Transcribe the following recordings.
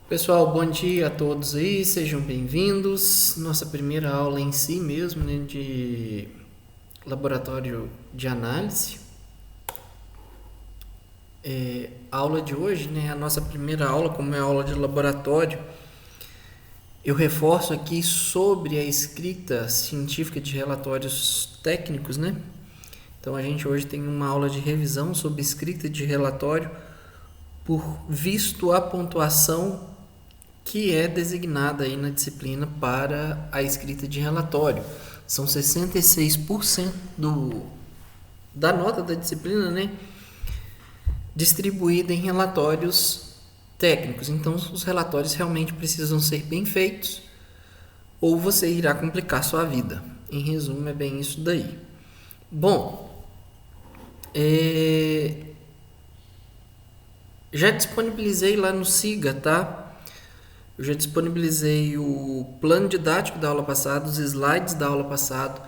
Pessoal, bom dia a todos aí, sejam bem-vindos. Nossa primeira aula em si mesmo, né, de laboratório de análise. A aula de hoje, né, a nossa primeira aula, como é a aula de laboratório, eu reforço aqui sobre a escrita científica de relatórios técnicos, né? Então a gente hoje tem uma aula de revisão sobre escrita de relatório por visto a pontuação que é designada aí na disciplina para a escrita de relatório. São 66% da nota da disciplina, né, distribuída em relatórios técnicos. Então, os relatórios realmente precisam ser bem feitos ou você irá complicar sua vida. Em resumo, é bem isso daí. Bom, já disponibilizei lá no Siga, tá? Eu já disponibilizei o plano didático da aula passada, os slides da aula passada,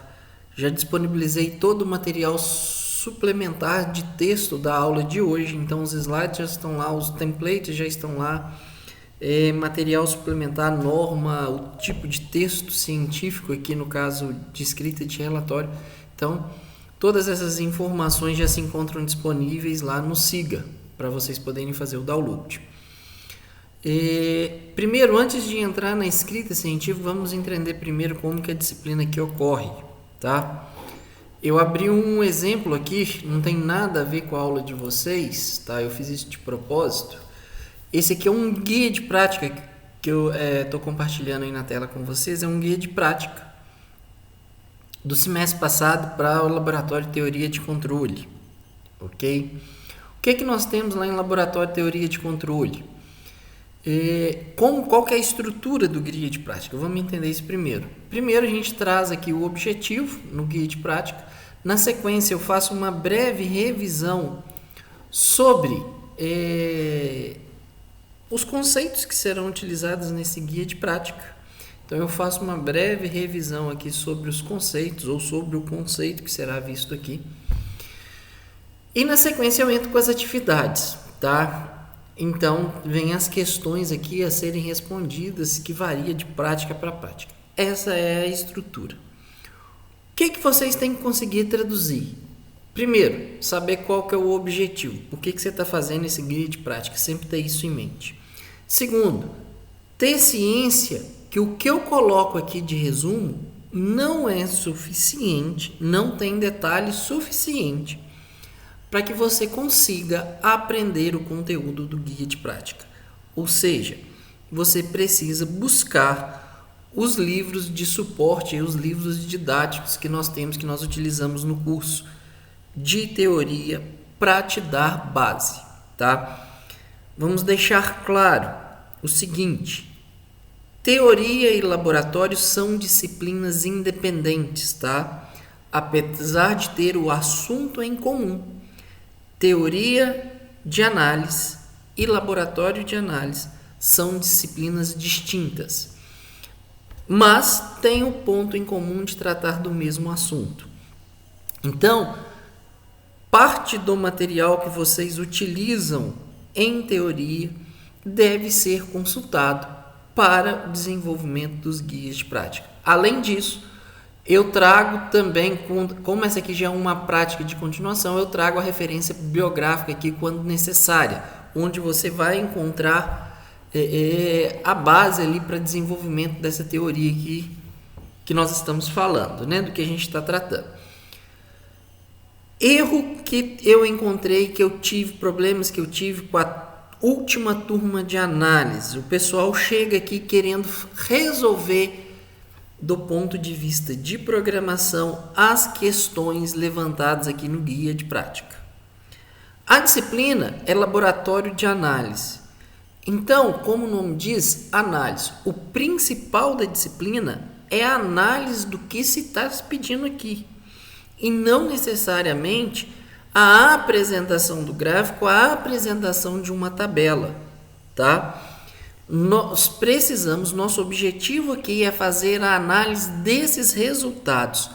já disponibilizei todo o material suplementar de texto da aula de hoje, então os slides já estão lá, os templates já estão lá, material suplementar, norma, o tipo de texto científico aqui no caso de escrita de relatório. Então, todas essas informações já se encontram disponíveis lá no Siga, para vocês poderem fazer o download. Primeiro, antes de entrar na escrita científica, vamos entender primeiro como que a disciplina aqui ocorre, tá? Eu abri um exemplo aqui, não tem nada a ver com a aula de vocês, tá? Eu fiz isso de propósito. Esse aqui é um guia de prática que eu estou compartilhando aí na tela com vocês, é um guia de prática do semestre passado para o Laboratório de Teoria de Controle, ok? O que nós temos lá em Laboratório de Teoria de Controle? Qual que é a estrutura do guia de prática? Vamos entender isso primeiro. Primeiro a gente traz aqui o objetivo no guia de prática. Na sequência eu faço uma breve revisão sobre os conceitos que serão utilizados nesse guia de prática. Então eu faço uma breve revisão aqui sobre os conceitos ou sobre o conceito que será visto aqui. E na sequência eu entro com as atividades, tá? Então, vem as questões aqui a serem respondidas, que varia de prática para prática. Essa é a estrutura. O que vocês têm que conseguir traduzir? Primeiro, saber qual que é o objetivo. Por que você está fazendo esse guia de prática? Sempre ter isso em mente. Segundo, ter ciência que o que eu coloco aqui de resumo não é suficiente, não tem detalhe suficiente para que você consiga aprender o conteúdo do guia de prática. Ou seja, você precisa buscar os livros de suporte e os livros didáticos que nós temos, que nós utilizamos no curso de teoria para te dar base, tá? Vamos deixar claro o seguinte: teoria e laboratório são disciplinas independentes, tá? Apesar de ter o assunto em comum. Teoria de análise e laboratório de análise são disciplinas distintas, mas têm o ponto em comum de tratar do mesmo assunto. Então, parte do material que vocês utilizam em teoria deve ser consultado para o desenvolvimento dos guias de prática. Além disso, eu trago também, como essa aqui já é uma prática de continuação, eu trago a referência bibliográfica aqui quando necessária, onde você vai encontrar a base ali para desenvolvimento dessa teoria aqui que nós estamos falando, né, do que a gente está tratando. Erro que eu encontrei, problemas que eu tive com a última turma de análise. O pessoal chega aqui querendo resolver do ponto de vista de programação as questões levantadas aqui no guia de prática. A disciplina é laboratório de análise. Então, como o nome diz, análise. O principal da disciplina é a análise do que se está pedindo aqui. E não necessariamente a apresentação do gráfico, a apresentação de uma tabela, tá? Nós precisamos, nosso objetivo aqui é fazer a análise desses resultados.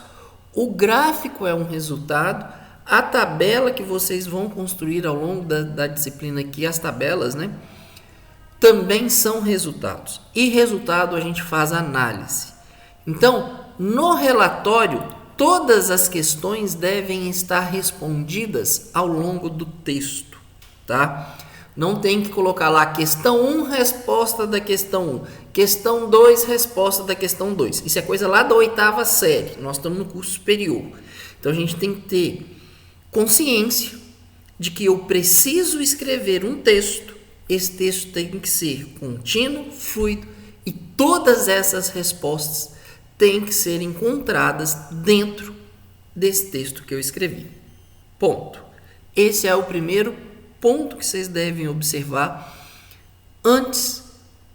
O gráfico é um resultado, a tabela que vocês vão construir ao longo da disciplina aqui, as tabelas, né? também são resultados. E resultado a gente faz análise. Então, no relatório, todas as questões devem estar respondidas ao longo do texto, tá? Não tem que colocar lá questão 1, resposta da questão 1. Questão 2, resposta da questão 2. Isso é coisa lá da 8ª série. Nós estamos no curso superior. Então, a gente tem que ter consciência de que eu preciso escrever um texto. Esse texto tem que ser contínuo, fluido e todas essas respostas têm que ser encontradas dentro desse texto que eu escrevi. Ponto. Esse é o primeiro ponto que vocês devem observar antes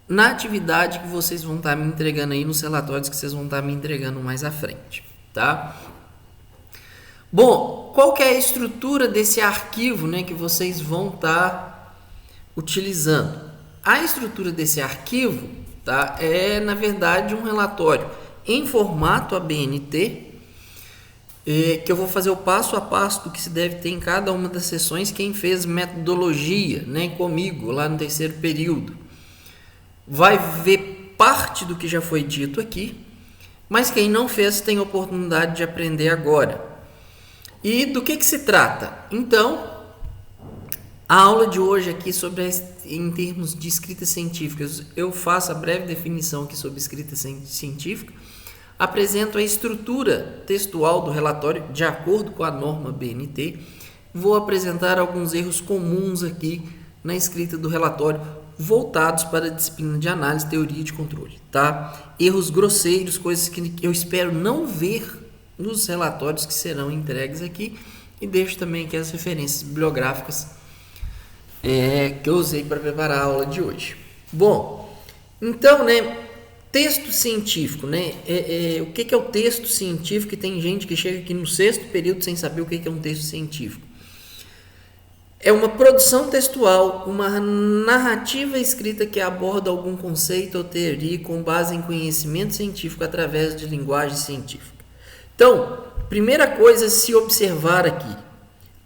na atividade que vocês vão estar me entregando aí nos relatórios que vocês vão estar me entregando mais à frente, tá? Bom, qual que é a estrutura desse arquivo, né, que vocês vão estar utilizando? A estrutura desse arquivo, tá, é na verdade um relatório em formato ABNT, que eu vou fazer o passo a passo do que se deve ter em cada uma das sessões. Quem fez metodologia, né, comigo lá no 3º período vai ver parte do que já foi dito aqui, mas quem não fez tem oportunidade de aprender agora. E do que se trata? Então, a aula de hoje aqui em termos de escrita científica, eu faço a breve definição aqui sobre escrita científica, apresento a estrutura textual do relatório de acordo com a norma BNT, vou apresentar alguns erros comuns aqui na escrita do relatório voltados para a disciplina de análise, teoria e de controle, tá? Erros grosseiros, coisas que eu espero não ver nos relatórios que serão entregues aqui, e deixo também aqui as referências bibliográficas que eu usei para preparar a aula de hoje. Bom, então, né, texto científico, né? O que é o texto científico? Que tem gente que chega aqui no 6º período sem saber o que é um texto científico. É uma produção textual, uma narrativa escrita que aborda algum conceito ou teoria com base em conhecimento científico através de linguagem científica. Então, primeira coisa a se observar aqui: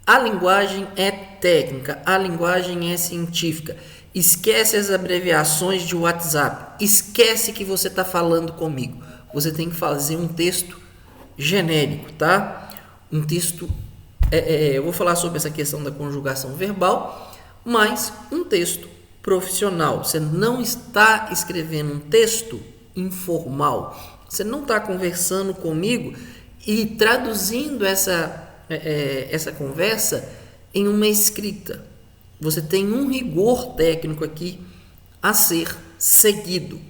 a linguagem é técnica, a linguagem é científica. Esquece as abreviações de WhatsApp, esquece que você está falando comigo. Você tem que fazer um texto genérico, tá? Um texto, eu vou falar sobre essa questão da conjugação verbal, mas um texto profissional. Você não está escrevendo um texto informal, você não está conversando comigo e traduzindo essa conversa em uma escrita. Você tem um rigor técnico aqui a ser seguido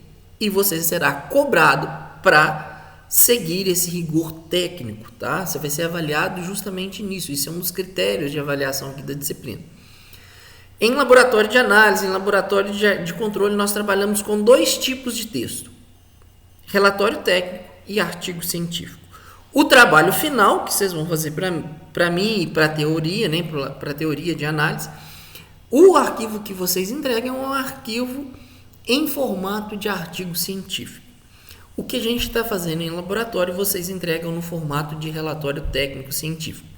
e você será cobrado para seguir esse rigor técnico, tá? Você vai ser avaliado justamente nisso. Isso é um dos critérios de avaliação aqui da disciplina. Em laboratório de análise, em laboratório de controle, nós trabalhamos com 2 tipos de texto: relatório técnico e artigo científico. O trabalho final, que vocês vão fazer para mim e para a teoria, né, para a teoria de análise, o arquivo que vocês entregam é um arquivo em formato de artigo científico. O que a gente está fazendo em laboratório, vocês entregam no formato de relatório técnico científico.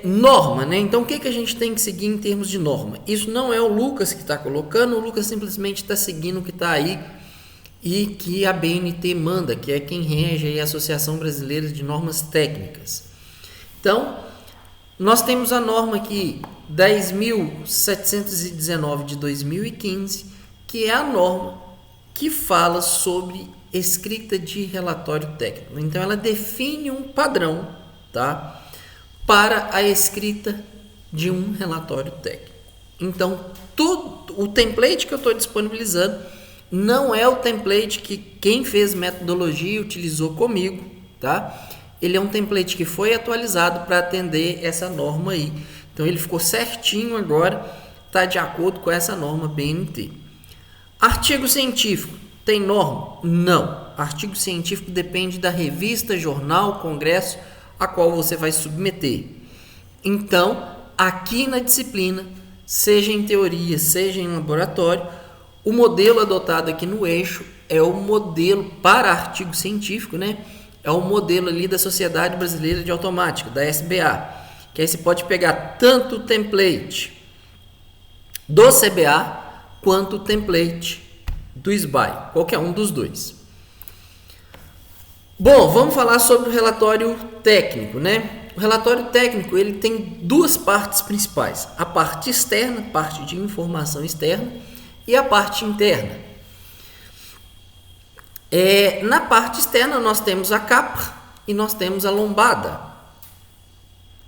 Norma, né? Então, o que a gente tem que seguir em termos de norma? Isso não é o Lucas que está colocando, o Lucas simplesmente está seguindo o que está aí e que a BNT manda, que é quem rege aí a Associação Brasileira de Normas Técnicas. Então, nós temos a norma aqui 10.719 de 2015, que é a norma que fala sobre escrita de relatório técnico. Então, ela define um padrão, tá, para a escrita de um relatório técnico. Então, o template que eu estou disponibilizando não é o template que quem fez metodologia utilizou comigo, tá? Ele é um template que foi atualizado para atender essa norma aí. Então, ele ficou certinho agora, está de acordo com essa norma BNT. Artigo científico, tem norma? Não. Artigo científico depende da revista, jornal, congresso a qual você vai submeter. Então, aqui na disciplina, seja em teoria, seja em laboratório, o modelo adotado aqui no eixo é o modelo para artigo científico, né? É o modelo ali da Sociedade Brasileira de Automática, da SBA, que aí você pode pegar tanto o template do CBA quanto o template do SBY, qualquer um dos dois. Bom, vamos falar sobre o relatório técnico, né? O relatório técnico ele tem duas partes principais: a parte externa, parte de informação externa, e a parte interna. Na parte externa nós temos a capa e nós temos a lombada.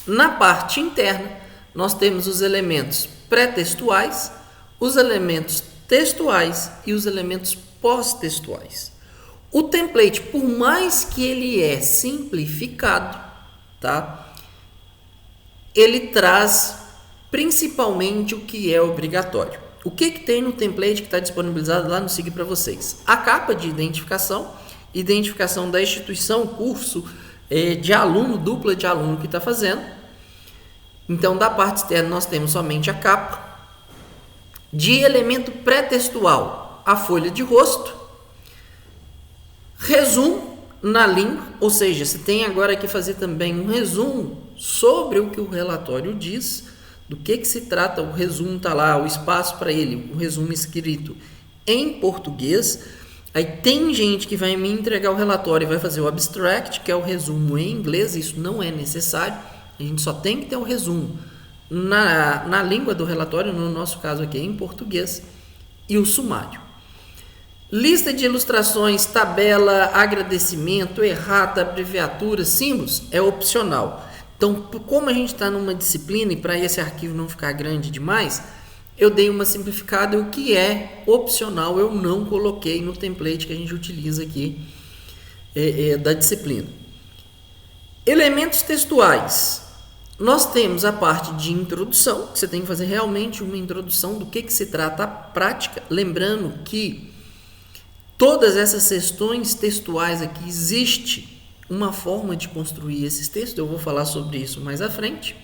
Na parte interna nós temos os elementos pré-textuais, os elementos textuais e os elementos pós-textuais. O template, por mais que ele é simplificado, tá? Ele traz principalmente o que é obrigatório. O que tem no template que está disponibilizado lá no SIG para vocês? A capa de identificação da instituição, curso, de aluno, dupla de aluno que está fazendo. Então, da parte externa, nós temos somente a capa. De elemento pré-textual, a folha de rosto. Resumo na língua, ou seja, você tem agora que fazer também um resumo sobre o que o relatório diz, do que se trata. O resumo está lá, o espaço para ele, o resumo escrito em português. Aí tem gente que vai me entregar o relatório e vai fazer o abstract, que é o resumo em inglês. Isso não é necessário, a gente só tem que ter o resumo na língua do relatório, no nosso caso aqui em português, e o sumário. Lista de ilustrações, tabela, agradecimento, errata, abreviatura, símbolos é opcional. Então, como a gente está numa disciplina e para esse arquivo não ficar grande demais, eu dei uma simplificada e o que é opcional eu não coloquei no template que a gente utiliza aqui da disciplina. Elementos textuais. Nós temos a parte de introdução, que você tem que fazer realmente uma introdução do que se trata a prática. Lembrando que todas essas questões textuais aqui, existe uma forma de construir esses textos, eu vou falar sobre isso mais à frente.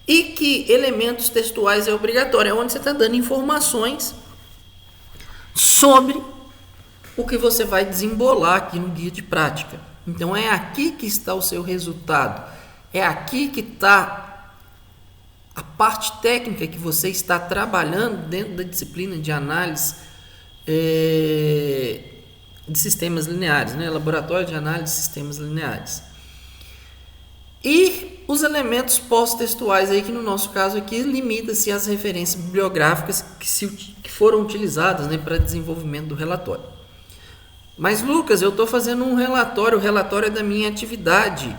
E que elementos textuais é obrigatório, é onde você está dando informações sobre o que você vai desembolar aqui no guia de prática. Então é aqui que está o seu resultado, é aqui que está a parte técnica que você está trabalhando dentro da disciplina de análise de sistemas lineares, né? Laboratório de análise de sistemas lineares. E os elementos pós-textuais aí, que no nosso caso aqui limita-se às referências bibliográficas que foram utilizadas, né, para desenvolvimento do relatório. Mas Lucas, eu estou fazendo um relatório, o relatório é da minha atividade.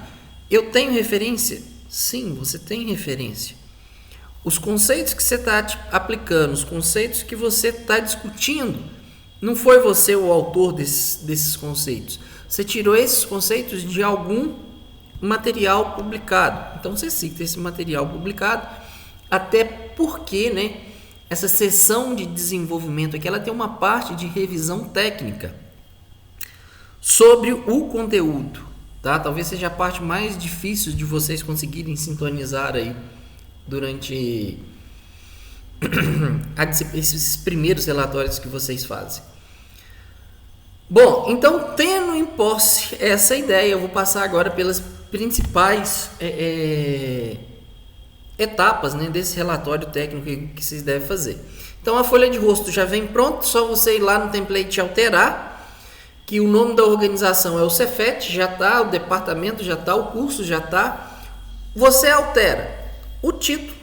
Eu tenho referência? Sim, você tem referência. Os conceitos que você está aplicando, os conceitos que você está discutindo, não foi você o autor desses conceitos. Você tirou esses conceitos de algum material publicado. Então você cita esse material publicado, até porque, né, essa sessão de desenvolvimento aqui, ela tem uma parte de revisão técnica sobre o conteúdo, tá? Talvez seja a parte mais difícil de vocês conseguirem sintonizar aí durante esses primeiros relatórios que vocês fazem. Bom, então, tendo em posse essa ideia, eu vou passar agora pelas principais etapas, né, desse relatório técnico que vocês devem fazer. Então, a folha de rosto já vem pronta, só você ir lá no template e alterar, que o nome da organização é o Cefet, já está, o departamento já está, o curso já está. Você altera o título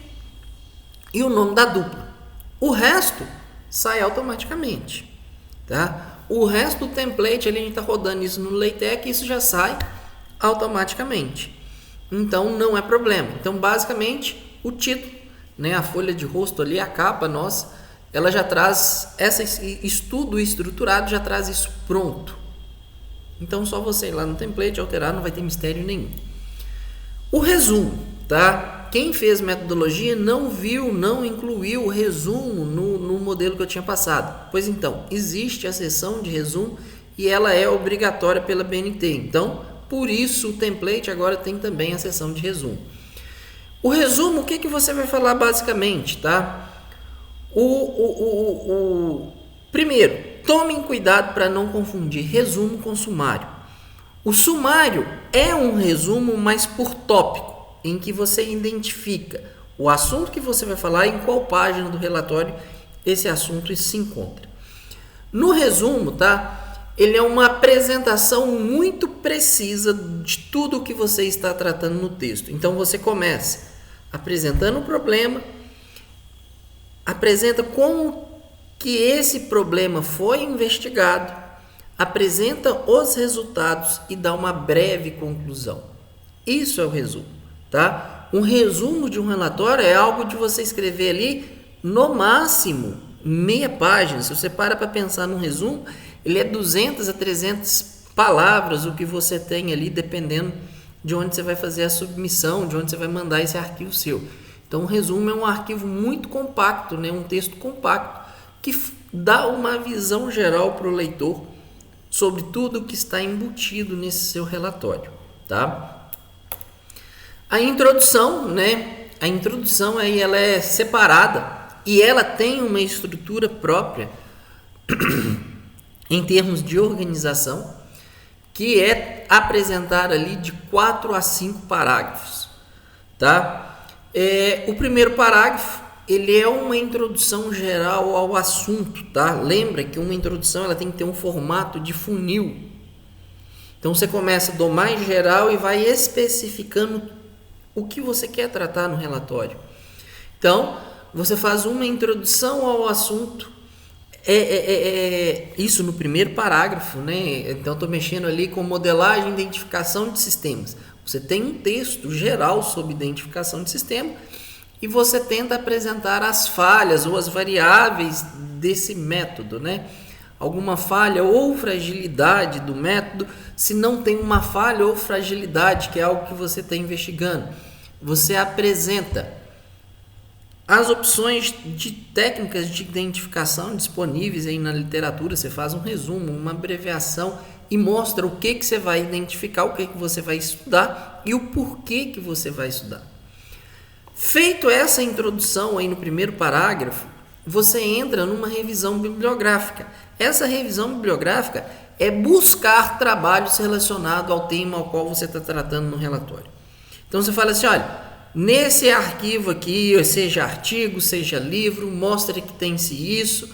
e o nome da dupla. O resto sai automaticamente, tá? O resto do template, ali a gente está rodando isso no LaTeX, isso já sai automaticamente. Então, não é problema. Então, basicamente, o título, né, a folha de rosto ali, a capa nossa, ela já traz esse estudo estruturado, já traz isso pronto. Então, só você ir lá no template, alterar, não vai ter mistério nenhum. O resumo, tá? Quem fez metodologia não incluiu o resumo no modelo que eu tinha passado. Pois então, existe a seção de resumo e ela é obrigatória pela BNT. Então, por isso o template agora tem também a seção de resumo. O resumo, o que você vai falar basicamente, tá? Primeiro, tomem cuidado para não confundir resumo com sumário. O sumário é um resumo, mas por tópico, em que você identifica o assunto que você vai falar, em qual página do relatório esse assunto se encontra. No resumo, tá? Ele é uma apresentação muito precisa de tudo o que você está tratando no texto. Então você começa apresentando o problema, apresenta como que esse problema foi investigado, apresenta os resultados e dá uma breve conclusão. Isso é o resumo, tá? Um resumo de um relatório é algo de você escrever ali no máximo meia página. Se você para pensar num resumo, ele é 200 a 300 palavras o que você tem ali, dependendo de onde você vai fazer a submissão, de onde você vai mandar esse arquivo seu. Então, o resumo é um arquivo muito compacto, né? Um texto compacto que dá uma visão geral para o leitor sobre tudo o que está embutido nesse seu relatório, tá? A introdução, né? A introdução aí ela é separada e ela tem uma estrutura própria em termos de organização, que é apresentar ali de 4 a 5 parágrafos, tá? O primeiro parágrafo, ele é uma introdução geral ao assunto, tá? Lembra que uma introdução ela tem que ter um formato de funil. Então você começa do mais geral e vai especificando o que você quer tratar no relatório. Então, você faz uma introdução ao assunto, isso no primeiro parágrafo, né? Então, estou mexendo ali com modelagem e identificação de sistemas. Você tem um texto geral sobre identificação de sistema e você tenta apresentar as falhas ou as variáveis desse método, né? Alguma falha ou fragilidade do método. Se não tem uma falha ou fragilidade, que é algo que você está investigando, você apresenta as opções de técnicas de identificação disponíveis aí na literatura. Você faz um resumo, uma abreviação e mostra o que você vai identificar, o que você vai estudar e o porquê que você vai estudar. Feito essa introdução aí no primeiro parágrafo, você entra numa revisão bibliográfica. Essa revisão bibliográfica é buscar trabalhos relacionados ao tema ao qual você está tratando no relatório. Então você fala assim, olha, nesse arquivo aqui, seja artigo, seja livro, mostra que tem-se isso.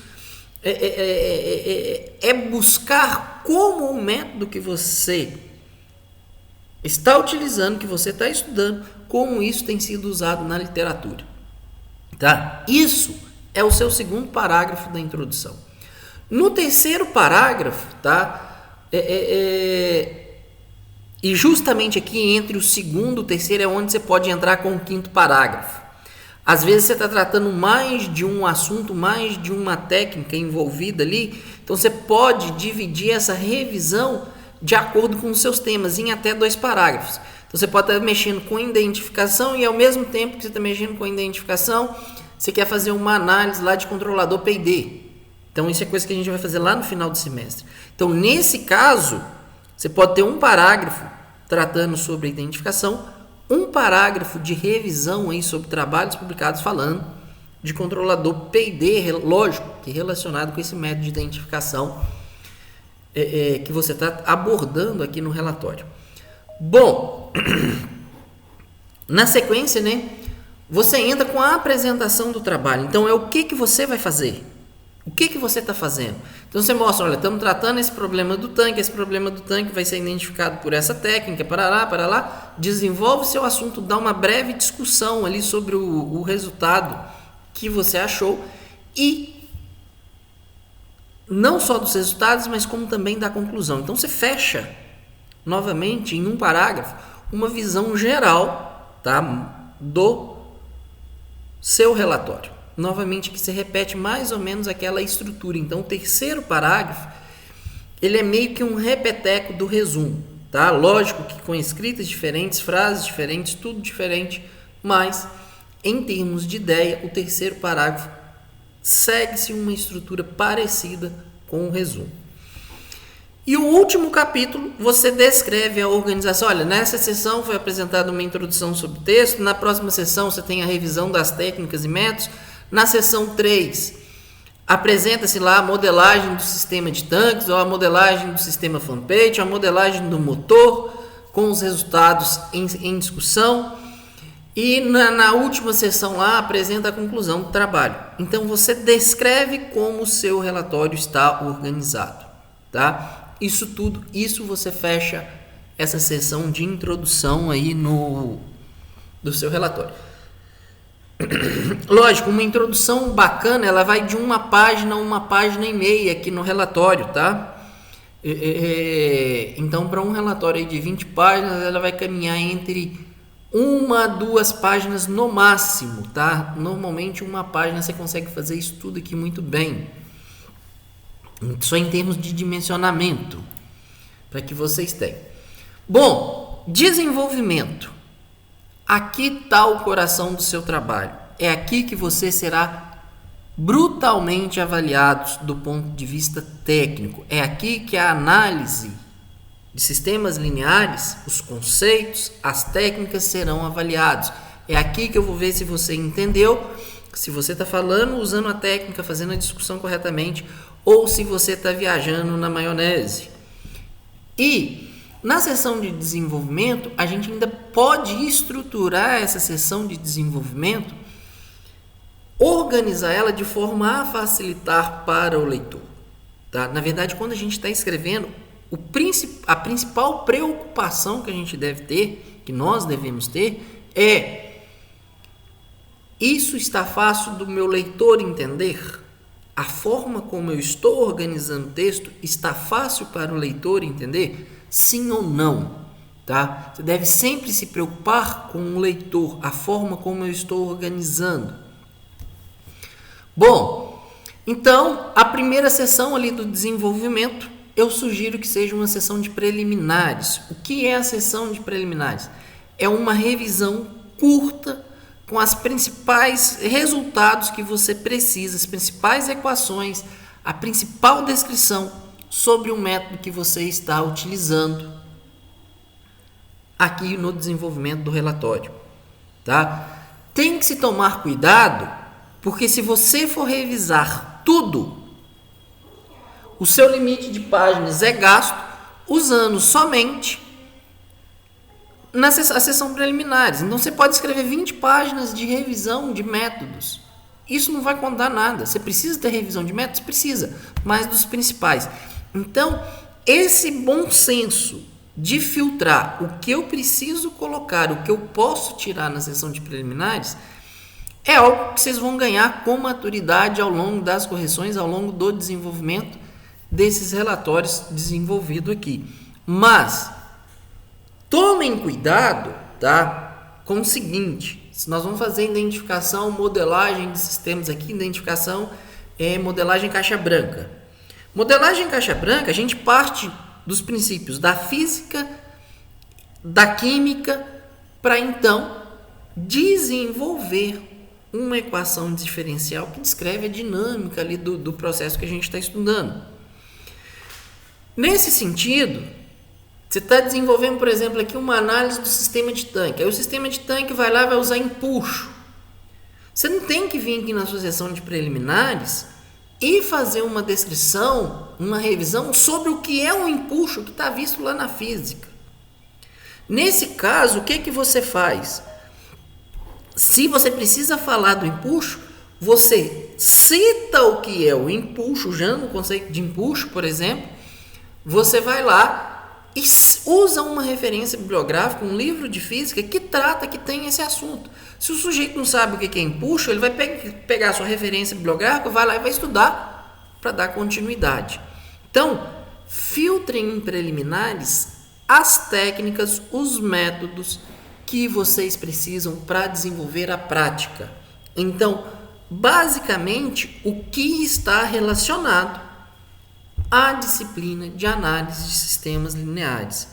É buscar como o método que você está utilizando, que você está estudando, como isso tem sido usado na literatura. Tá? Isso é o seu segundo parágrafo da introdução. No terceiro parágrafo, tá? E justamente aqui entre o segundo e o terceiro é onde você pode entrar com o quinto parágrafo. Às vezes você está tratando mais de um assunto, mais de uma técnica envolvida ali, então você pode dividir essa revisão de acordo com os seus temas em até 2 parágrafos. Então você pode estar mexendo com identificação e ao mesmo tempo que você está mexendo com identificação, você quer fazer uma análise lá de controlador P&ID. Então isso é coisa que a gente vai fazer lá no final do semestre. Então nesse caso, você pode ter um parágrafo tratando sobre a identificação, um parágrafo de revisão aí sobre trabalhos publicados falando de controlador P&ID, lógico, que é relacionado com esse método de identificação que você está abordando aqui no relatório. Bom, na sequência, né, você entra com a apresentação do trabalho. Então, é o que você vai fazer? O que você está fazendo? Então, você mostra, olha, estamos tratando esse problema do tanque vai ser identificado por essa técnica, para lá, desenvolve seu assunto, dá uma breve discussão ali sobre o resultado que você achou e não só dos resultados, mas como também da conclusão. Então, você fecha novamente em um parágrafo uma visão geral, tá, do seu relatório. Novamente que se repete mais ou menos aquela estrutura. Então o terceiro parágrafo ele é meio que um repeteco do resumo, tá? Lógico que com escritas diferentes, frases diferentes, tudo diferente, mas em termos de ideia, o terceiro parágrafo segue-se uma estrutura parecida com o resumo. E o último capítulo, você descreve a organização. Olha, nessa sessão foi apresentada uma introdução sobre o texto, na próxima sessão você tem a revisão das técnicas e métodos, na sessão 3 apresenta-se lá a modelagem do sistema de tanques, ou a modelagem do sistema fanpage, a modelagem do motor, com os resultados em discussão. E na última sessão lá, apresenta a conclusão do trabalho. Então, você descreve como o seu relatório está organizado, tá? Isso tudo, isso você fecha essa sessão de introdução aí do seu relatório. Lógico, uma introdução bacana, ela vai de uma página a uma página e meia aqui no relatório, tá? Então, para um relatório aí de 20 páginas, ela vai caminhar entre 1 a 2 páginas no máximo, tá? Normalmente, uma página você consegue fazer isso tudo aqui muito bem. Só em termos de dimensionamento, para que vocês tenham. Bom, desenvolvimento. Aqui está o coração do seu trabalho. É aqui que você será brutalmente avaliado do ponto de vista técnico. É aqui que a análise de sistemas lineares, os conceitos, as técnicas serão avaliados. É aqui que eu vou ver se você entendeu, se você está falando, usando a técnica, fazendo a discussão corretamente, ou se você está viajando na maionese. E na sessão de desenvolvimento, a gente ainda pode estruturar essa sessão de desenvolvimento, organizar ela de forma a facilitar para o leitor. Tá? Na verdade, quando a gente está escrevendo, a principal preocupação que a gente deve ter, que nós devemos ter, é: isso está fácil do meu leitor entender? A forma como eu estou organizando o texto está fácil para o leitor entender? Sim ou não? Tá? Você deve sempre se preocupar com o leitor, a forma como eu estou organizando. Bom, então, a primeira sessão ali do desenvolvimento, eu sugiro que seja uma sessão de preliminares. O que é a sessão de preliminares? É uma revisão curta com as principais resultados que você precisa, as principais equações, a principal descrição sobre o método que você está utilizando aqui no desenvolvimento do relatório, tá? Tem que se tomar cuidado, porque se você for revisar tudo, o seu limite de páginas é gasto usando somente a sessão preliminares. Então, você pode escrever 20 páginas de revisão de métodos. Isso não vai contar nada. Você precisa ter revisão de métodos? Precisa, mas dos principais. Então, esse bom senso de filtrar o que eu preciso colocar, o que eu posso tirar na sessão de preliminares, é algo que vocês vão ganhar com maturidade ao longo das correções, ao longo do desenvolvimento desses relatórios desenvolvidos aqui. Mas tomem cuidado, tá, com o seguinte: se nós vamos fazer identificação, modelagem de sistemas aqui, identificação modelagem caixa branca. Modelagem caixa branca, a gente parte dos princípios da física, da química, para então desenvolver uma equação diferencial que descreve a dinâmica ali do processo que a gente está estudando. Nesse sentido, você está desenvolvendo, por exemplo, aqui uma análise do sistema de tanque. Aí o sistema de tanque vai lá e vai usar empuxo. Você não tem que vir aqui na sua sessão de preliminares e fazer uma descrição, uma revisão sobre o que é um empuxo que está visto lá na física. Nesse caso, o que você faz? Se você precisa falar do empuxo, você cita o que é o empuxo, já no conceito de empuxo, por exemplo, você vai lá e usa uma referência bibliográfica, um livro de física que tem esse assunto. Se o sujeito não sabe o que é empuxo, ele vai pegar a sua referência bibliográfica, vai lá e vai estudar para dar continuidade. Então, filtrem em preliminares as técnicas, os métodos que vocês precisam para desenvolver a prática. Então, basicamente, o que está relacionado à disciplina de análise de sistemas lineares.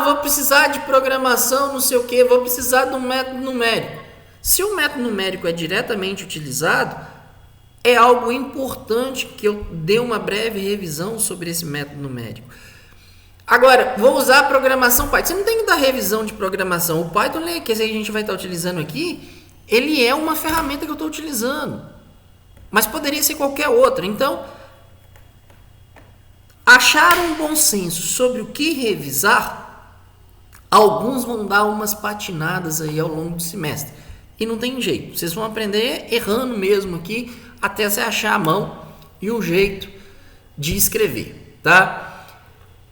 Vou precisar de programação, não sei o que, vou precisar de um método numérico. Se o método numérico é diretamente utilizado, é algo importante que eu dê uma breve revisão sobre esse método numérico. Agora, vou usar a programação Python. Você não tem que dar revisão de programação. O Python, que a gente vai estar utilizando aqui, ele é uma ferramenta que eu estou utilizando. Mas poderia ser qualquer outra. Então, achar um bom senso sobre o que revisar, Alguns vão dar umas patinadas aí ao longo do semestre. E não tem jeito. Vocês vão aprender errando mesmo aqui até você achar a mão e o jeito de escrever, tá?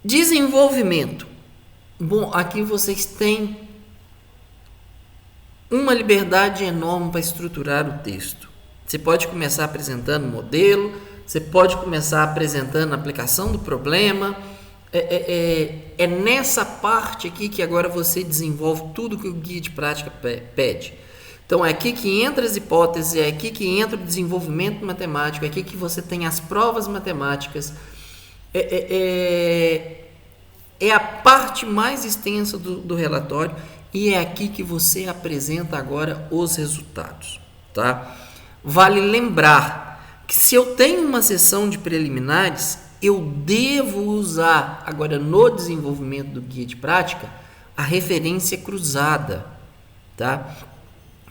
Desenvolvimento. Bom, aqui vocês têm uma liberdade enorme para estruturar o texto. Você pode começar apresentando o modelo, você pode começar apresentando a aplicação do problema. É nessa parte aqui que agora você desenvolve tudo que o guia de prática pede. Então é aqui que entra as hipóteses, é aqui que entra o desenvolvimento matemático, é aqui que você tem as provas matemáticas. É a parte mais extensa do relatório e é aqui que você apresenta agora os resultados, tá? Vale lembrar que se eu tenho uma sessão de preliminares, eu devo usar agora no desenvolvimento do guia de prática a referência cruzada, tá?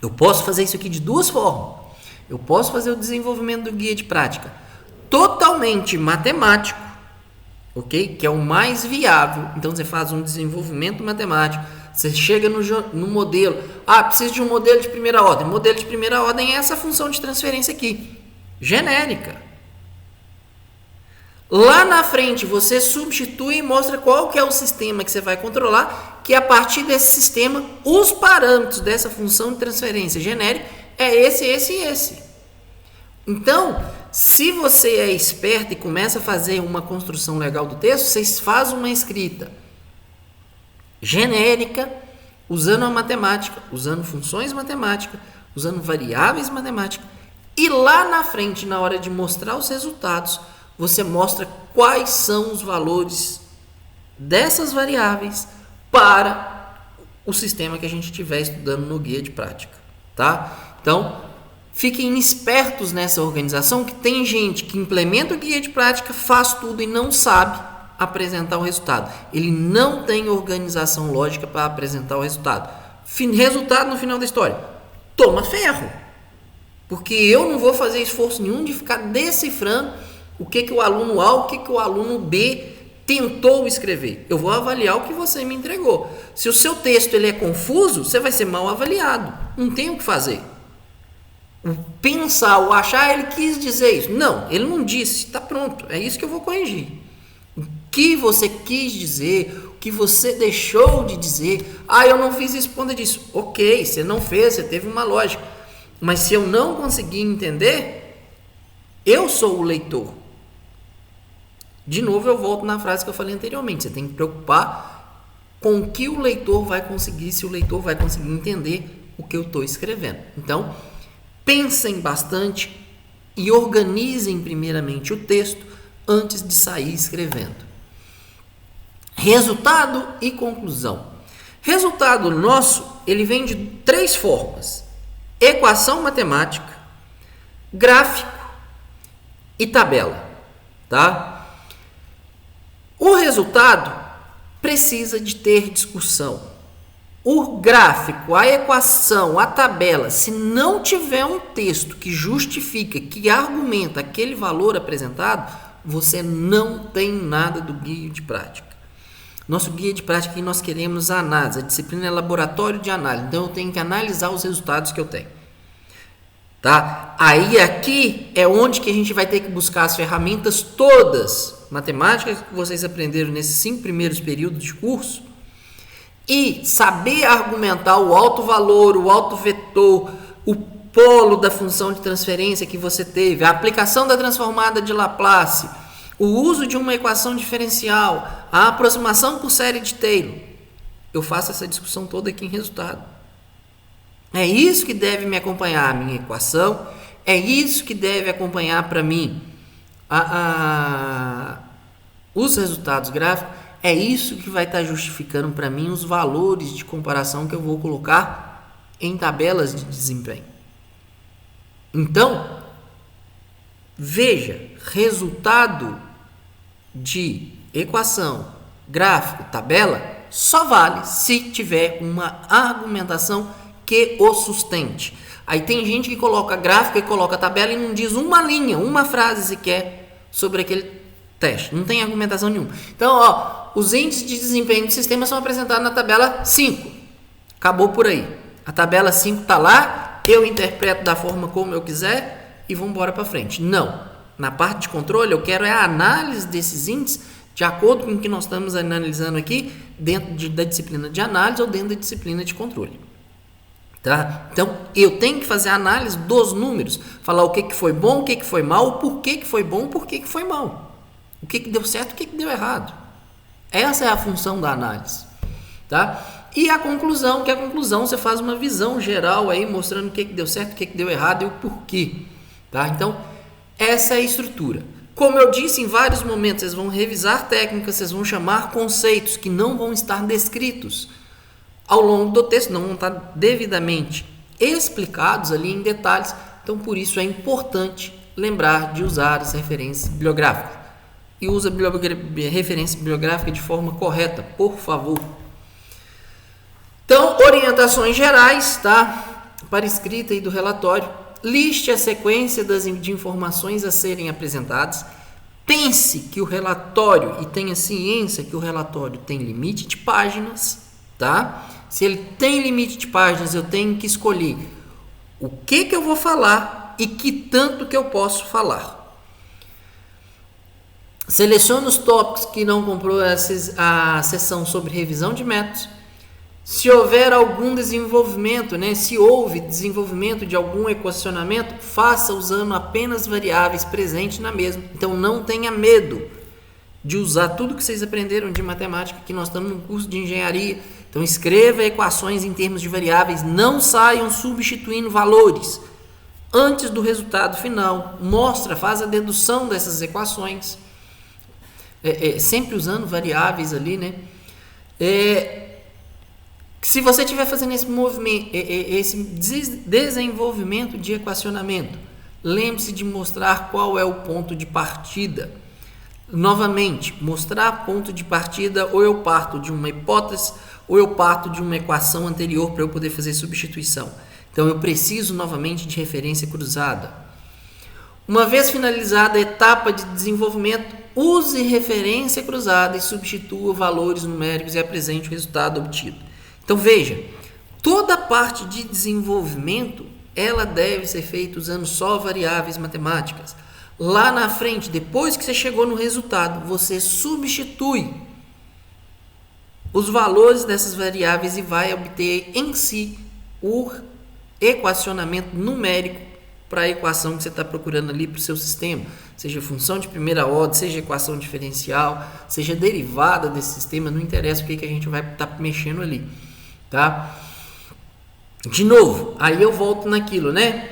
Eu posso fazer isso aqui de duas formas. Eu posso fazer o desenvolvimento do guia de prática totalmente matemático, ok? Que é o mais viável. Então você faz um desenvolvimento matemático, você chega no modelo. Preciso de um modelo de primeira ordem. O modelo de primeira ordem é essa função de transferência aqui, genérica. Lá na frente você substitui e mostra qual que é o sistema que você vai controlar, que a partir desse sistema, os parâmetros dessa função de transferência genérica é esse, esse e esse. Então, se você é esperto e começa a fazer uma construção legal do texto, vocês fazem uma escrita genérica, usando a matemática, usando funções matemáticas, usando variáveis matemáticas, e lá na frente, na hora de mostrar os resultados, você mostra quais são os valores dessas variáveis para o sistema que a gente estiver estudando no guia de prática, tá? Então, fiquem espertos nessa organização, que tem gente que implementa o guia de prática, faz tudo e não sabe apresentar o resultado. Ele não tem organização lógica para apresentar o resultado. Resultado no final da história: toma ferro, porque eu não vou fazer esforço nenhum de ficar decifrando o que o aluno A, o que o aluno B tentou escrever. Eu vou avaliar o que você me entregou. Se o seu texto ele é confuso, você vai ser mal avaliado. Não tem o que fazer. Pensar ou achar, ele quis dizer isso. Não, ele não disse. Está pronto. É isso que eu vou corrigir. O que você quis dizer, o que você deixou de dizer. Eu não fiz isso por conta disso. Ok, você não fez, você teve uma lógica. Mas se eu não conseguir entender, eu sou o leitor. De novo, eu volto na frase que eu falei anteriormente. Você tem que preocupar com o que o leitor vai conseguir, se o leitor vai conseguir entender o que eu estou escrevendo. Então, pensem bastante e organizem primeiramente o texto antes de sair escrevendo. Resultado e conclusão. Resultado nosso, ele vem de 3 formas: equação matemática, gráfico e tabela, tá? O resultado precisa de ter discussão. O gráfico, a equação, a tabela, se não tiver um texto que justifica, que argumenta aquele valor apresentado, você não tem nada do guia de prática. Nosso guia de prática que nós queremos a análise, a disciplina é laboratório de análise, então eu tenho que analisar os resultados que eu tenho. Tá? Aí aqui é onde que a gente vai ter que buscar as ferramentas todas matemáticas que vocês aprenderam nesses 5 primeiros períodos de curso e saber argumentar o alto valor, o alto vetor, o polo da função de transferência que você teve, a aplicação da transformada de Laplace, o uso de uma equação diferencial, a aproximação por série de Taylor. Eu faço essa discussão toda aqui em resultado. É isso que deve me acompanhar a minha equação, é isso que deve acompanhar para mim os resultados gráficos, é isso que vai estar justificando para mim os valores de comparação que eu vou colocar em tabelas de desempenho. Então, veja, resultado de equação, gráfico, tabela, só vale se tiver uma argumentação que o sustente. Aí tem gente que coloca gráfico e coloca tabela e não diz uma linha, uma frase sequer sobre aquele teste, não tem argumentação nenhuma. Então, ó, os índices de desempenho do sistema são apresentados na tabela 5. Acabou por aí. A tabela 5 está lá, eu interpreto da forma como eu quiser e vamos embora para frente. Não. Na parte de controle, eu quero a análise desses índices de acordo com o que nós estamos analisando aqui dentro da disciplina de análise ou dentro da disciplina de controle. Tá? Então, eu tenho que fazer a análise dos números, falar o que foi bom, o que foi mal, o porquê que foi bom, o porquê que foi mal. O que deu certo, o que deu errado. Essa é a função da análise. Tá? E a conclusão, que a conclusão você faz uma visão geral aí, mostrando o que deu certo, o que deu errado e o porquê. Tá? Então, essa é a estrutura. Como eu disse, em vários momentos, vocês vão revisar técnicas, vocês vão chamar conceitos que não vão estar descritos ao longo do texto, não vão estar devidamente explicados ali em detalhes. Então, por isso é importante lembrar de usar as referências bibliográficas. E usa a referência bibliográfica de forma correta, por favor. Então, orientações gerais, tá? Para escrita aí do relatório. Liste a sequência de informações a serem apresentadas. Pense que o relatório, e tenha ciência que o relatório tem limite de páginas, tá? Se ele tem limite de páginas, eu tenho que escolher o que eu vou falar e que tanto que eu posso falar. Selecione os tópicos que não comprou a seção sobre revisão de métodos. Se houver algum desenvolvimento, né, se houve desenvolvimento de algum equacionamento, faça usando apenas variáveis presentes na mesma. Então não tenha medo de usar tudo que vocês aprenderam de matemática, que nós estamos no curso de engenharia. Então escreva equações em termos de variáveis, não saiam substituindo valores. Antes do resultado final, faz a dedução dessas equações, sempre usando variáveis ali, né? Se você estiver fazendo esse movimento, esse desenvolvimento de equacionamento, lembre-se de mostrar qual é o ponto de partida. Novamente, mostrar ponto de partida, ou eu parto de uma hipótese, ou eu parto de uma equação anterior para eu poder fazer substituição. Então, eu preciso novamente de referência cruzada. Uma vez finalizada a etapa de desenvolvimento, use referência cruzada e substitua valores numéricos e apresente o resultado obtido. Então veja, toda a parte de desenvolvimento, ela deve ser feita usando só variáveis matemáticas. Lá na frente, depois que você chegou no resultado, você substitui os valores dessas variáveis e vai obter em si o equacionamento numérico para a equação que você está procurando ali para o seu sistema. Seja função de primeira ordem, seja equação diferencial, seja derivada desse sistema, não interessa o que a gente vai estar mexendo ali. Tá? De novo, aí eu volto naquilo, né?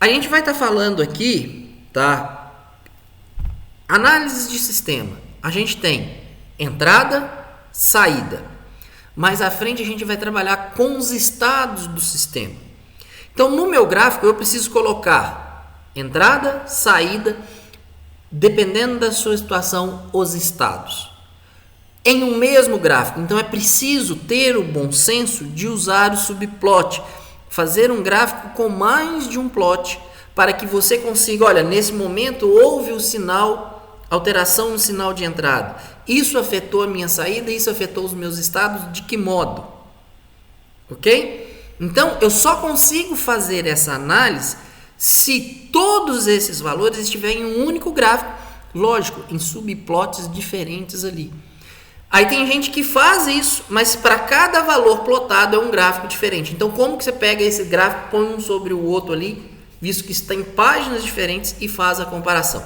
A gente vai estar falando aqui, tá? Análise de sistema. A gente tem entrada, saída. Mais à frente a gente vai trabalhar com os estados do sistema. Então, no meu gráfico eu preciso colocar entrada, saída, dependendo da sua situação, os estados. Em um mesmo gráfico, então é preciso ter o bom senso de usar o subplot, fazer um gráfico com mais de um plot, para que você consiga, olha, nesse momento houve o sinal, alteração no sinal de entrada. Isso afetou a minha saída, isso afetou os meus estados, de que modo? Ok? Então, eu só consigo fazer essa análise se todos esses valores estiverem em um único gráfico, lógico, em subplots diferentes ali. Aí tem gente que faz isso, mas para cada valor plotado é um gráfico diferente. Então, como que você pega esse gráfico, põe um sobre o outro ali, visto que está em páginas diferentes, e faz a comparação?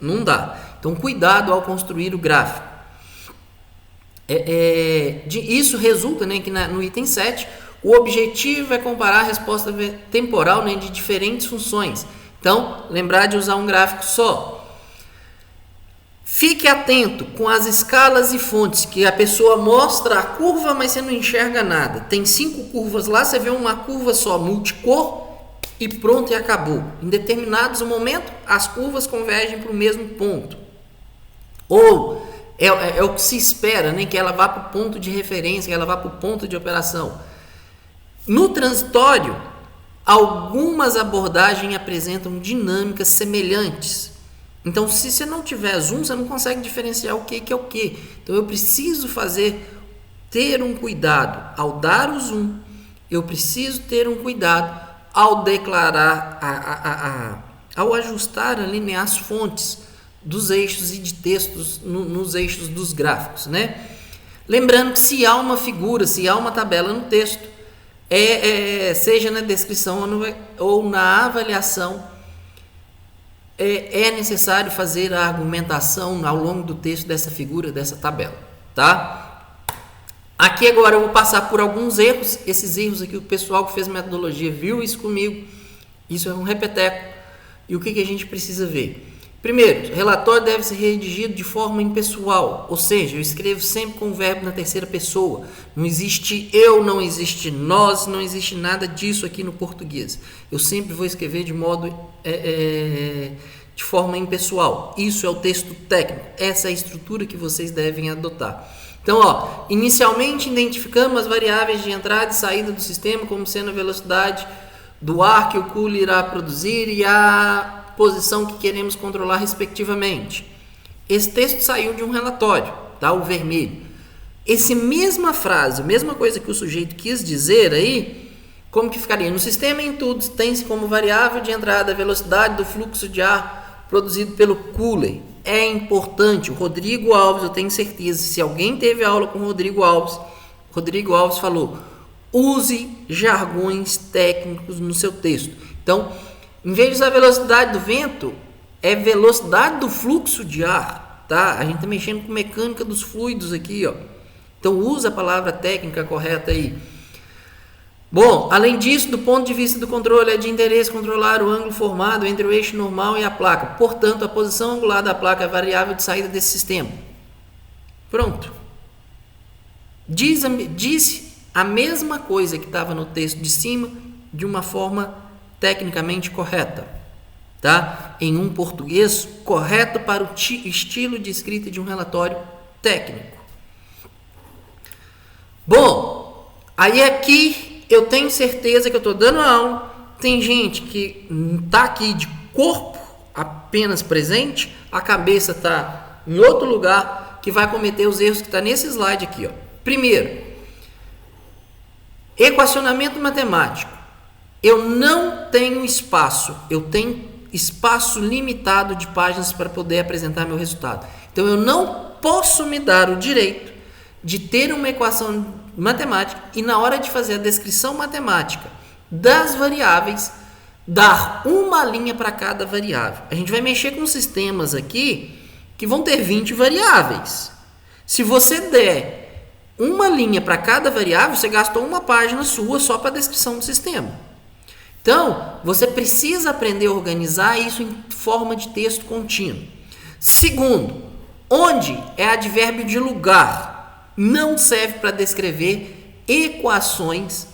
Não dá. Então, cuidado ao construir o gráfico. Isso resulta, né, que no item 7, o objetivo é comparar a resposta temporal, né, de diferentes funções. Então, lembrar de usar um gráfico só. Fique atento com as escalas e fontes, que a pessoa mostra a curva, mas você não enxerga nada. Tem 5 curvas lá, você vê uma curva só, multicor, e pronto, e acabou. Em determinados momentos, as curvas convergem para o mesmo ponto. Ou é o que se espera, né, que ela vá para o ponto de referência, que ela vá para o ponto de operação. No transitório, algumas abordagens apresentam dinâmicas semelhantes. Então, se você não tiver zoom, você não consegue diferenciar o que é o que. Então, eu preciso ter um cuidado ao dar o zoom. Eu preciso ter um cuidado ao declarar, ao ajustar, alinhar as fontes dos eixos e de textos nos eixos dos gráficos, né? Lembrando que se há uma figura, se há uma tabela no texto, seja na descrição ou na avaliação, é necessário fazer a argumentação ao longo do texto dessa figura, dessa tabela, tá? Aqui agora eu vou passar por alguns erros. Esses erros aqui, o pessoal que fez metodologia viu isso comigo. Isso é um repeteco. E o que a gente precisa ver? Primeiro, o relatório deve ser redigido de forma impessoal, ou seja, eu escrevo sempre com o verbo na terceira pessoa. Não existe eu, não existe nós, não existe nada disso aqui no português. Eu sempre vou escrever de modo de forma impessoal. Isso é o texto técnico. Essa é a estrutura que vocês devem adotar. Então, inicialmente identificamos as variáveis de entrada e saída do sistema como sendo a velocidade do ar que o cooler irá produzir e a posição que queremos controlar respectivamente. Esse texto saiu de um relatório, tá? O vermelho. Essa mesma frase, a mesma coisa que o sujeito quis dizer aí, como que ficaria? No sistema em tudo tem-se como variável de entrada a velocidade do fluxo de ar produzido pelo cooler. É importante, o Rodrigo Alves, eu tenho certeza, se alguém teve aula com o Rodrigo Alves falou, use jargões técnicos no seu texto. Então, em vez de usar a velocidade do vento, é velocidade do fluxo de ar, tá? A gente está mexendo com mecânica dos fluidos aqui, ó. Então, usa a palavra técnica correta aí. Bom, além disso, do ponto de vista do controle, é de interesse controlar o ângulo formado entre o eixo normal e a placa. Portanto, a posição angular da placa é variável de saída desse sistema. Pronto. Disse a mesma coisa que estava no texto de cima, de uma forma tecnicamente correta, tá? Em um português correto para o estilo de escrita de um relatório técnico. Bom, aí aqui eu tenho certeza que eu estou dando aula, tem gente que está aqui de corpo apenas presente, a cabeça está em outro lugar, que vai cometer os erros que está nesse slide aqui, ó. Primeiro, equacionamento matemático. Eu não tenho espaço, eu tenho espaço limitado de páginas para poder apresentar meu resultado. Então eu não posso me dar o direito de ter uma equação matemática e na hora de fazer a descrição matemática das variáveis, dar uma linha para cada variável. A gente vai mexer com sistemas aqui que vão ter 20 variáveis. Se você der uma linha para cada variável, você gastou uma página sua só para a descrição do sistema. Então, você precisa aprender a organizar isso em forma de texto contínuo. Segundo, onde é advérbio de lugar. Não serve para descrever equações,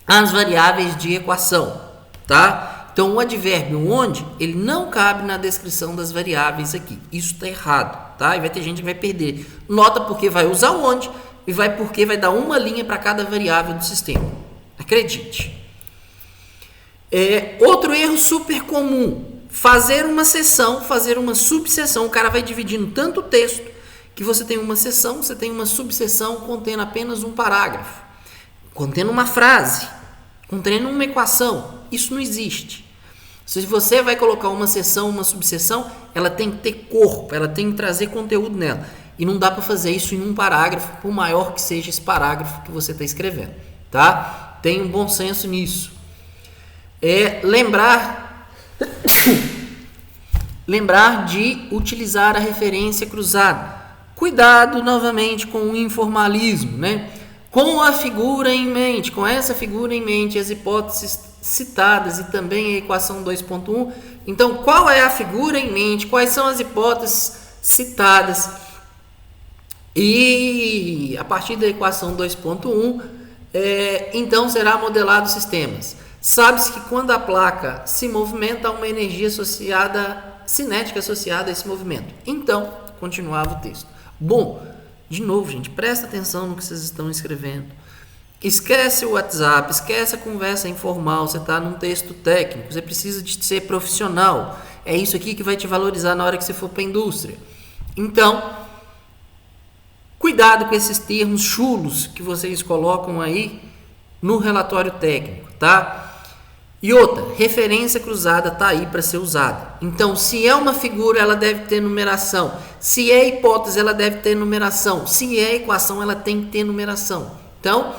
as variáveis de equação, tá? Então, o advérbio onde, ele não cabe na descrição das variáveis aqui. Isso está errado, tá? E vai ter gente que vai perder. Nota porque vai usar onde e vai porque vai dar uma linha para cada variável do sistema. Acredite. Outro erro super comum, fazer uma seção, fazer uma subseção. O cara vai dividindo tanto o texto que você tem uma seção, você tem uma subseção contendo apenas um parágrafo, contendo uma frase, contendo uma equação. Isso não existe. Se você vai colocar uma seção, uma subseção, ela tem que ter corpo, ela tem que trazer conteúdo nela. E não dá para fazer isso em um parágrafo, por maior que seja esse parágrafo que você está escrevendo, tá? Tenha um bom senso nisso. Lembrar de utilizar a referência cruzada. Cuidado novamente com o informalismo, né? Com a figura em mente, com essa figura em mente, as hipóteses citadas e também a equação 2.1. Então, qual é a figura em mente? Quais são as hipóteses citadas? E a partir da equação 2.1, então será modelado sistemas. Sabe-se que quando a placa se movimenta, há uma energia cinética associada a esse movimento. Então, continuava o texto. Bom, de novo, gente, presta atenção no que vocês estão escrevendo. Esquece o WhatsApp, esquece a conversa informal, você está num texto técnico, você precisa de ser profissional. É isso aqui que vai te valorizar na hora que você for para a indústria. Então, cuidado com esses termos chulos que vocês colocam aí no relatório técnico, tá? E outra, referência cruzada está aí para ser usada. Então, se é uma figura, ela deve ter numeração. Se é hipótese, ela deve ter numeração. Se é equação, ela tem que ter numeração. Então,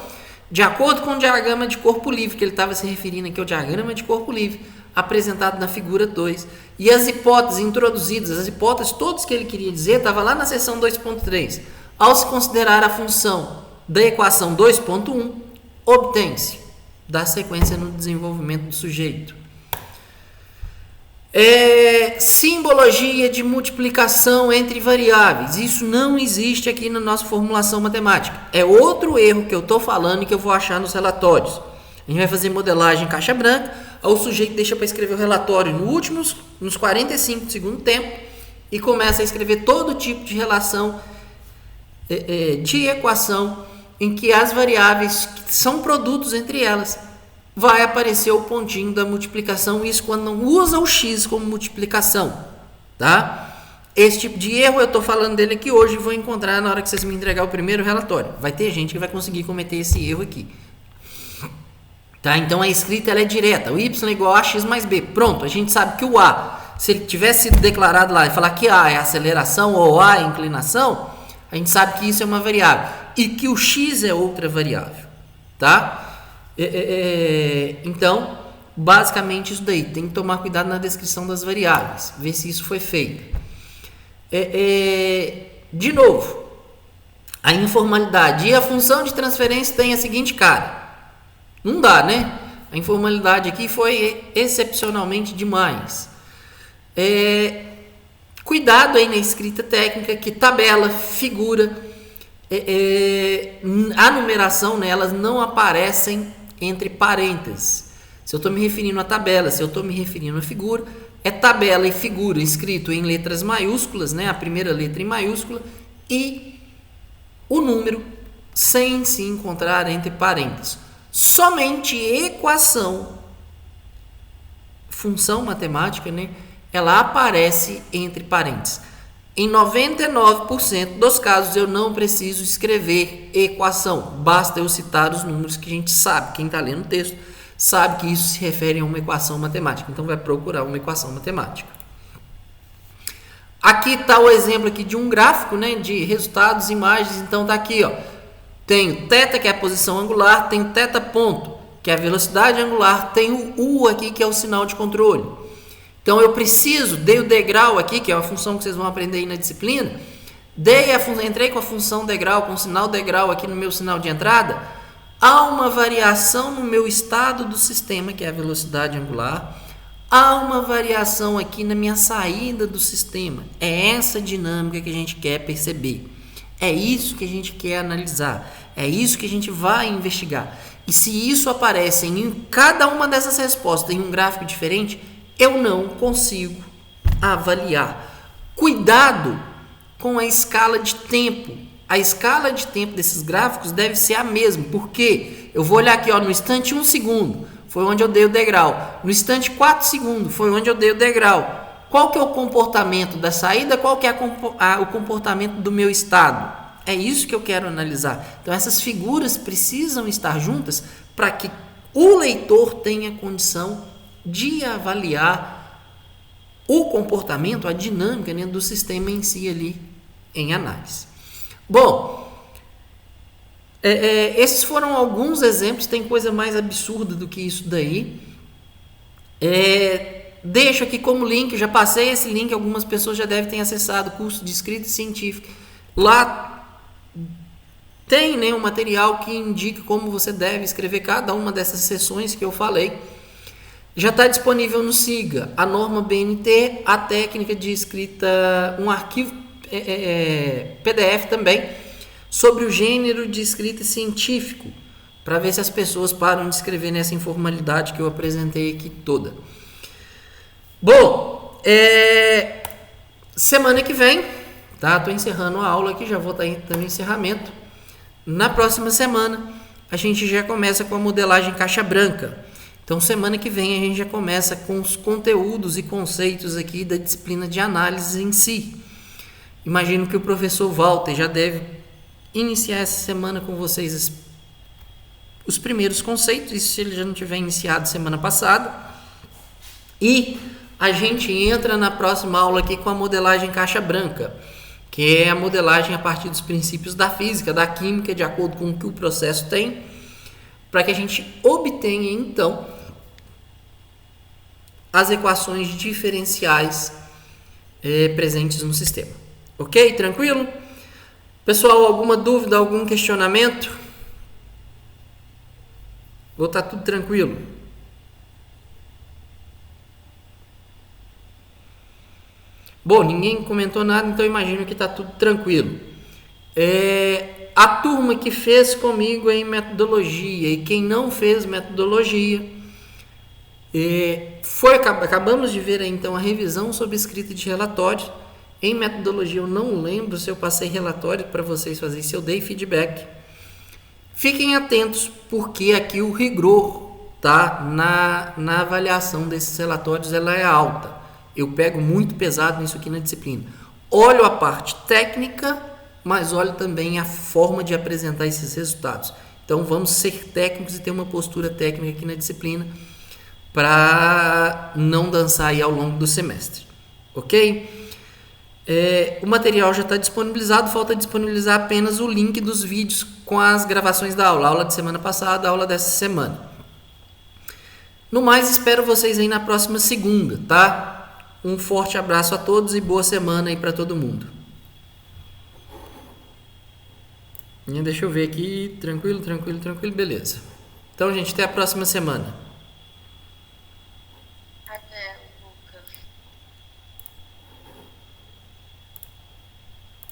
de acordo com o diagrama de corpo livre, que ele estava se referindo aqui ao diagrama de corpo livre, apresentado na figura 2, e as hipóteses introduzidas, as hipóteses todas que ele queria dizer, estava lá na seção 2.3. Ao se considerar a função da equação 2.1, obtém-se da sequência no desenvolvimento do sujeito. Simbologia de multiplicação entre variáveis. Isso não existe aqui na nossa formulação matemática. É outro erro que eu estou falando e que eu vou achar nos relatórios. A gente vai fazer modelagem em caixa branca, aí o sujeito deixa para escrever o relatório nos 45 do segundo tempo e começa a escrever todo tipo de relação de equação em que as variáveis que são produtos entre elas vai aparecer o pontinho da multiplicação, isso quando não usa o x como multiplicação, tá? Esse tipo de erro eu estou falando dele aqui hoje e vou encontrar na hora que vocês me entregar o primeiro relatório. Vai ter gente que vai conseguir cometer esse erro aqui. Tá? Então a escrita ela é direta, o y é igual a x mais b. Pronto, a gente sabe que o a, se ele tivesse sido declarado lá e falar que a é aceleração ou a é inclinação, a gente sabe que isso é uma variável e que o x é outra variável, tá? Então, basicamente isso daí. Tem que tomar cuidado na descrição das variáveis, ver se isso foi feito. De novo, a informalidade e a função de transferência tem a seguinte cara. Não dá, né? A informalidade aqui foi excepcionalmente demais. Cuidado aí na escrita técnica, que tabela, figura, a numeração nelas não aparecem entre parênteses. Se eu estou me referindo à tabela, se eu estou me referindo à figura, é tabela e figura escrito em letras maiúsculas, né? A primeira letra em maiúscula, e o número sem se encontrar entre parênteses. Somente equação, função matemática, né? Ela aparece entre parênteses. Em 99% dos casos eu não preciso escrever equação, basta eu citar os números que a gente sabe, quem está lendo o texto sabe que isso se refere a uma equação matemática, então vai procurar uma equação matemática. Aqui está o exemplo aqui de um gráfico, né, de resultados, imagens, então está aqui, ó, tem θ, que é a posição angular, tem θ ponto, que é a velocidade angular, tem o U aqui, que é o sinal de controle. Então eu preciso, dei o degrau aqui, que é uma função que vocês vão aprender aí na disciplina, entrei com a função degrau, com o sinal degrau aqui no meu sinal de entrada, há uma variação no meu estado do sistema, que é a velocidade angular, há uma variação aqui na minha saída do sistema. É essa dinâmica que a gente quer perceber. É isso que a gente quer analisar. É isso que a gente vai investigar. E se isso aparece em cada uma dessas respostas em um gráfico diferente, eu não consigo avaliar. Cuidado com a escala de tempo. A escala de tempo desses gráficos deve ser a mesma, porque eu vou olhar aqui, ó, no instante 1 segundo, foi onde eu dei o degrau. No instante 4 segundos, foi onde eu dei o degrau. Qual que é o comportamento da saída? Qual que é o comportamento do meu estado? É isso que eu quero analisar. Então, essas figuras precisam estar juntas para que o leitor tenha condição de avaliar o comportamento, a dinâmica, né, do sistema em si ali em análise. Bom, esses foram alguns exemplos, tem coisa mais absurda do que isso daí. Deixo aqui como link, já passei esse link, algumas pessoas já devem ter acessado o curso de escrita científica. Lá tem, né, um material que indica como você deve escrever cada uma dessas seções que eu falei. Já está disponível no SIGA, a norma BNT, a técnica de escrita, um arquivo PDF também, sobre o gênero de escrita científico, para ver se as pessoas param de escrever nessa informalidade que eu apresentei aqui toda. Bom, semana que vem, tá? Estou encerrando a aula aqui, já vou estar no encerramento. Na próxima semana, a gente já começa com a modelagem caixa branca. Então, semana que vem a gente já começa com os conteúdos e conceitos aqui da disciplina de análise em si. Imagino que o professor Walter já deve iniciar essa semana com vocês os primeiros conceitos, isso se ele já não tiver iniciado semana passada. E a gente entra na próxima aula aqui com a modelagem caixa branca, que é a modelagem a partir dos princípios da física, da química, de acordo com o que o processo tem, para que a gente obtenha, então, as equações diferenciais presentes no sistema. Ok? Tranquilo? Pessoal, alguma dúvida, algum questionamento? Ou tá tudo tranquilo? Bom, ninguém comentou nada, então imagino que tá tudo tranquilo. A turma que fez comigo em metodologia e quem não fez metodologia, acabamos de ver aí, então, a revisão sobre escrita de relatórios. Em metodologia eu não lembro se eu passei relatório para vocês fazerem, se eu dei feedback. Fiquem atentos, porque aqui o rigor, tá, na avaliação desses relatórios, ela é alta. Eu pego muito pesado nisso aqui na disciplina. Olho a parte técnica, mas olho também a forma de apresentar esses resultados. Então vamos ser técnicos e ter uma postura técnica aqui na disciplina para não dançar aí ao longo do semestre. Ok? O material já está disponibilizado, falta disponibilizar apenas o link dos vídeos com as gravações da aula. Aula de semana passada, aula dessa semana. No mais, espero vocês aí na próxima segunda, tá? Um forte abraço a todos e boa semana aí para todo mundo. Deixa eu ver aqui, tranquilo, beleza. Então, gente, até a próxima semana.